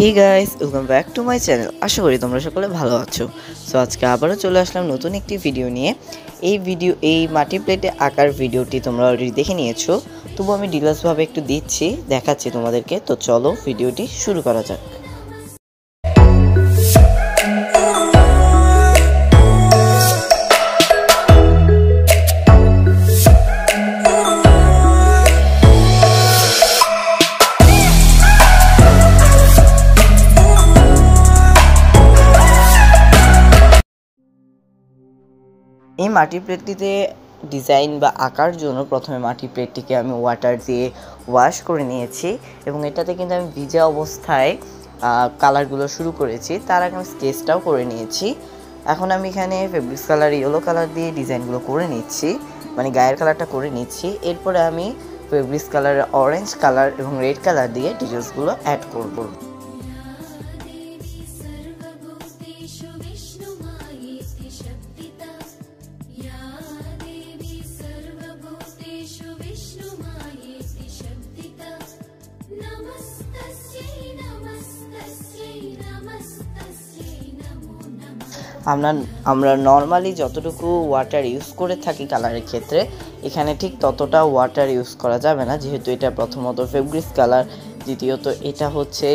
Hey guys, welcome back to my channel. আশা করি তোমরা সকলে ভালো আছো। সো আজকে আবারও চলে আসলাম নতুন একটি ভিডিও নিয়ে। এই মাটি প্লেটে আঁকার ভিডিওটি তোমরা অলরেডি দেখে নিয়েছো, তবু আমি ডিটেইলসভাবে একটু দেখাচ্ছি তোমাদেরকে। তো চলো ভিডিওটি শুরু করা যাক। এই মাটির প্লেটটিতে ডিজাইন বা আঁকার জন্য প্রথমে মাটির প্লেটটিকে আমি ওয়াটার দিয়ে ওয়াশ করে নিয়েছি এবং এটাতে কিন্তু আমি ভিজা অবস্থায় কালারগুলো শুরু করেছি। তার আগে আমি স্কেচটাও করে নিয়েছি। এখন আমি এখানে ফেব্রিক্স কালার ইয়েলো কালার দিয়ে ডিজাইনগুলো করে নিচ্ছি, মানে গায়ের কালারটা করে নিচ্ছি। এরপরে আমি ফেব্রিক্স কালার, অরেঞ্জ কালার এবং রেড কালার দিয়ে ডিটেলসগুলো অ্যাড করব। আমরা নর্মালি যতটুকু ওয়াটার ইউজ করে থাকি কালারের ক্ষেত্রে, এখানে ঠিক ততটা ওয়াটার ইউজ করা যাবে না, যেহেতু এটা প্রথমত ফেব্রিক্স কালার, দ্বিতীয়ত এটা হচ্ছে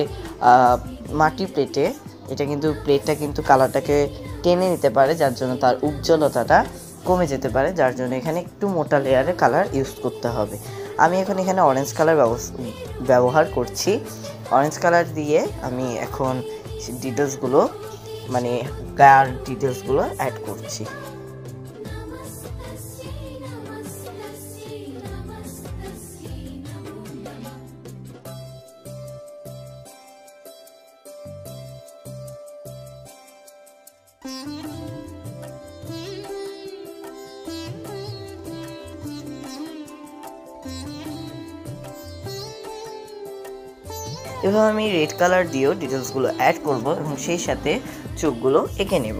মাটি প্লেটে। এটা কিন্তু প্লেটটা কিন্তু কালারটাকে টেনে নিতে পারে, যার জন্য তার উজ্জ্বলতাটা কমে যেতে পারে, যার জন্য এখানে একটু মোটা লেয়ারে কালার ইউজ করতে হবে। আমি এখন এখানে অরেঞ্জ কালার ব্যবহার করছি। অরেঞ্জ কালার দিয়ে আমি এখন ডিটেলসগুলো, মানে গায়ের ডিটেলসগুলো অ্যাড করছি। এভাবে আমি রেড কালার দিয়েও ডিটেলসগুলো অ্যাড করব এবং সেই সাথে চোখগুলো এঁকে নেব।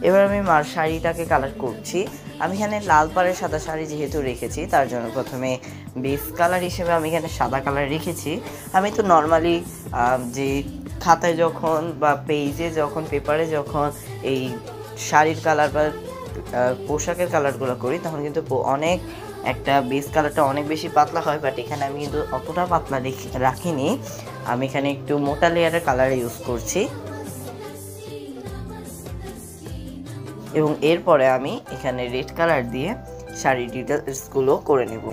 এবার আমি মার শাড়িটাকে কালার করছি। আমি এখানে লাল পাড়ের সাদা শাড়ি যেহেতু রেখেছি, তার জন্য প্রথমে বেস কালার হিসেবে আমি এখানে সাদা কালার রেখেছি। আমি তো নর্মালি যে খাতায় যখন বা পেজে যখন, পেপারে যখন এই শাড়ির কালার বা পোশাকের কালারগুলো করি, তখন কিন্তু অনেক একটা বেস কালারটা অনেক বেশি পাতলা হয়, বাট এখানে আমি কিন্তু অতটা পাতলা রাখিনি। আমি এখানে একটু মোটা লেয়ারের কালার ইউজ করছি এবং এরপরে আমি এখানে রেড কালার দিয়ে শাড়ির ডিটেলসগুলো করে নেব।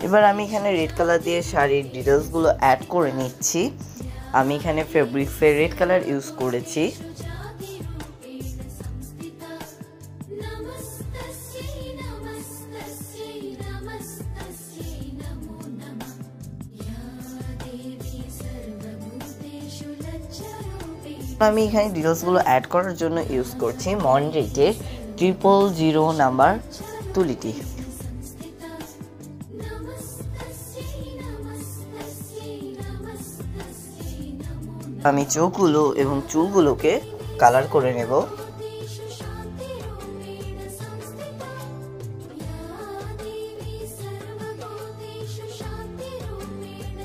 এবার আমি এখানে রেড কালার দিয়ে শাড়ির ডিটেলসগুলো অ্যাড করে নিচ্ছি। আমি এখানে ফেব্রিক্সের রেড কালার ইউজ করেছি। আমি এখানে ডিটেলসগুলো অ্যাড করার জন্য ইউজ করছি মনরেটের 000 নাম্বার তুলিটি। আমি চোখগুলো এবং চুলগুলোকে কালার করে নেব।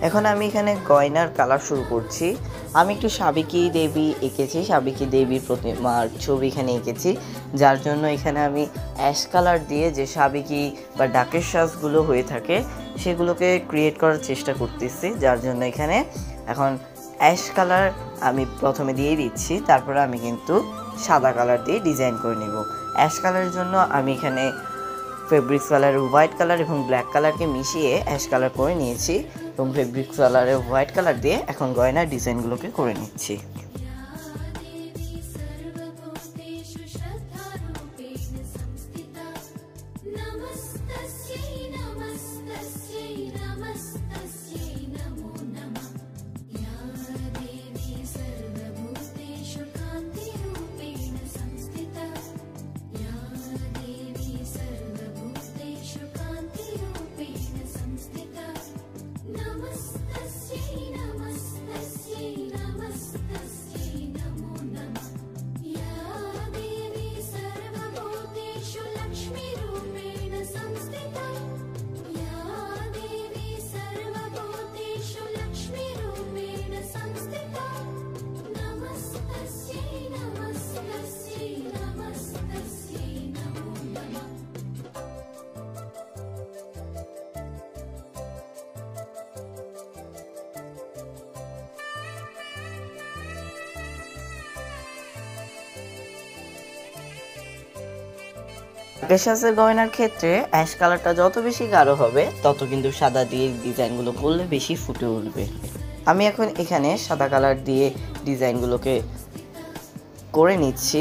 এখন আমি এখানে গয়নার কালার শুরু করছি। আমি একটু সাবেকি দেবী এঁকেছি, সাবেকি দেবীর প্রতিমার ছবি এখানে এঁকেছি, যার জন্য এখানে আমি অ্যাশ কালার দিয়ে যে সাবেকি বা ডাকের সাজগুলো হয়ে থাকে সেগুলোকে ক্রিয়েট করার চেষ্টা করতেছি, যার জন্য এখানে এখন অ্যাশ কালার আমি প্রথমে দিয়ে দিচ্ছি, তারপরে আমি কিন্তু সাদা কালার দিয়ে ডিজাইন করে নেব। অ্যাশ কালারের জন্য আমি এখানে ফেব্রিক্স কালার হোয়াইট কালার এবং ব্ল্যাক কালারকে মিশিয়ে অ্যাশ কালার করে নিয়েছি এবং ফেব্রিক্স কালারে হোয়াইট কালার দিয়ে এখন গয়নার ডিজাইনগুলোকে করে নিচ্ছি। সাজের গয়নার ক্ষেত্রে অ্যাশ কালারটা যত বেশি গাঢ় হবে তত কিন্তু সাদা দিয়ে ডিজাইনগুলো করলে বেশি ফুটে উঠবে। আমি এখন এখানে সাদা কালার দিয়ে ডিজাইনগুলোকে করে নিচ্ছি।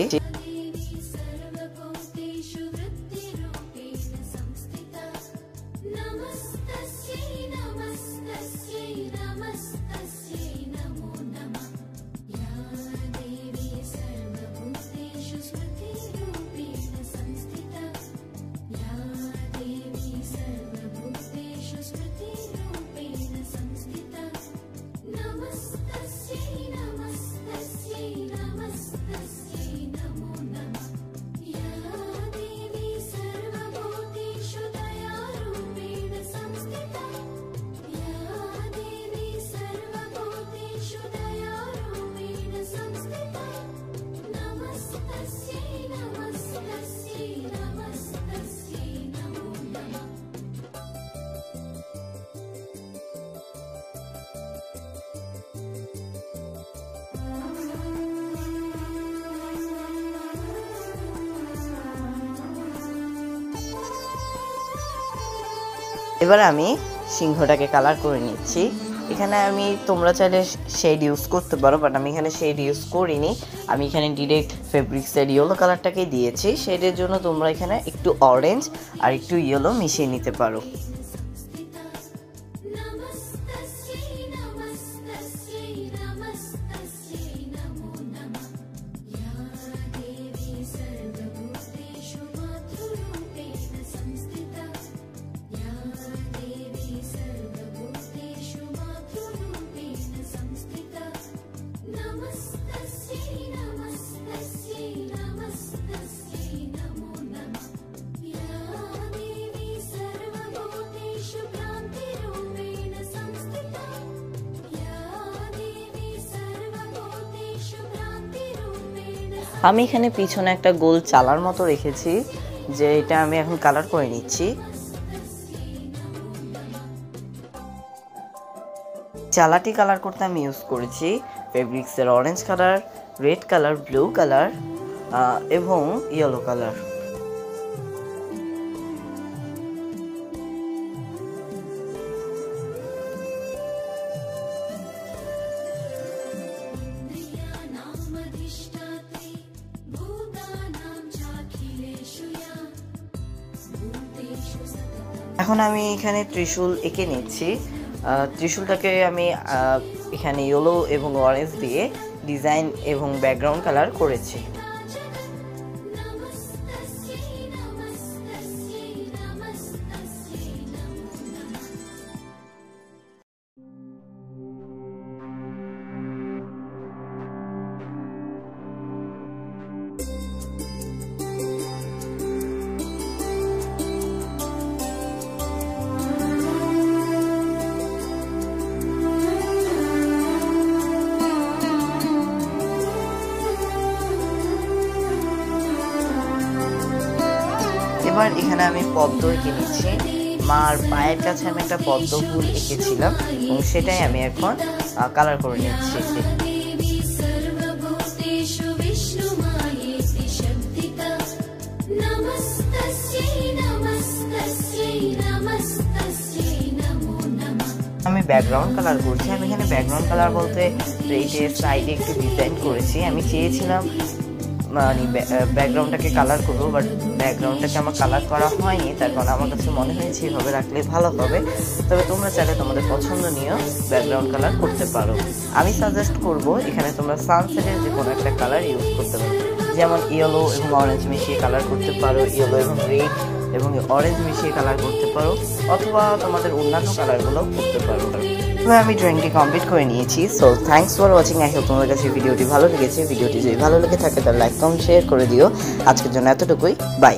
এবার আমি সিংহটাকে কালার করে নিচ্ছি। এখানে আমি তোমরা চাইলে শেড ইউজ করতে পারো, বাট আমি এখানে শেড ইউজ করিনি। আমি এখানে ডিরেক্ট ফেব্রিক্সের ইয়েলো কালারটাকে দিয়েছি। শেডের জন্য তোমরা এখানে একটু অরেঞ্জ আর একটু ইয়েলো মিশিয়ে নিতে পারো। আমি এখানে পিছনে একটা গোল চালার মতো রেখেছি, যে এটা আমি এখন কালার করে নিচ্ছি। চালাটি কালার করতে আমি ইউজ করেছি ফেব্রিক্সের orange colour, red colour, blue colour এবং ইয়েলো কালার। এখন আমি এখানে ত্রিশূল এঁকে নিচ্ছি। ত্রিশূলটাকে আমি এখানে ইয়েলো এবং অরেঞ্জ দিয়ে ডিজাইন এবং ব্যাকগ্রাউন্ড কালার করেছি। এবার এখানে আমি পদ্ম এঁকে নিচ্ছি। মার পায়ের কাছে আমি একটা পদ্ম ফুল এঁকেছিলাম এবং সেটাই আমি এখন কালার করে নিচ্ছি। আমি ব্যাকগ্রাউন্ড কালার করছি। আমি এখানে ব্যাকগ্রাউন্ড কালার বলতে এই যে সাইডে একটু ডিজাইন করেছি। আমি চেয়েছিলাম মানে ব্যাকগ্রাউন্ডটাকে কালার করবো, বাট ব্যাকগ্রাউন্ডটাকে আমার কালার করা হয়নি, তার কারণ আমার কাছে মনে হয়েছে এভাবে রাখলে ভালো হবে। তবে তোমরা চাইলে তোমাদের পছন্দ নিয়েও ব্যাকগ্রাউন্ড কালার করতে পারো। আমি সাজেস্ট করব এখানে তোমরা সানসেটের যে কোনো একটা কালার ইউজ করতে পারো, যেমন ইয়েলো এবং অরেঞ্জ মিশিয়ে কালার করতে পারো, ইয়েলো এবং রেড এবং অরেঞ্জ মিশিয়ে কালার করতে পারো, অথবা তোমাদের অন্যান্য কালারগুলো করতে পারো। আমি ড্রয়িংটি কমপ্লিট করে নিয়েছি। So thanks for watching. I hope তোমাদের কাছে ভিডিওটি ভালো লেগেছে। ভিডিওটি যদি ভালো লেগে থাকে তাহলে লাইক কমেন্ট শেয়ার করে দিও। আজকের জন্য এতটুকুই, বাই।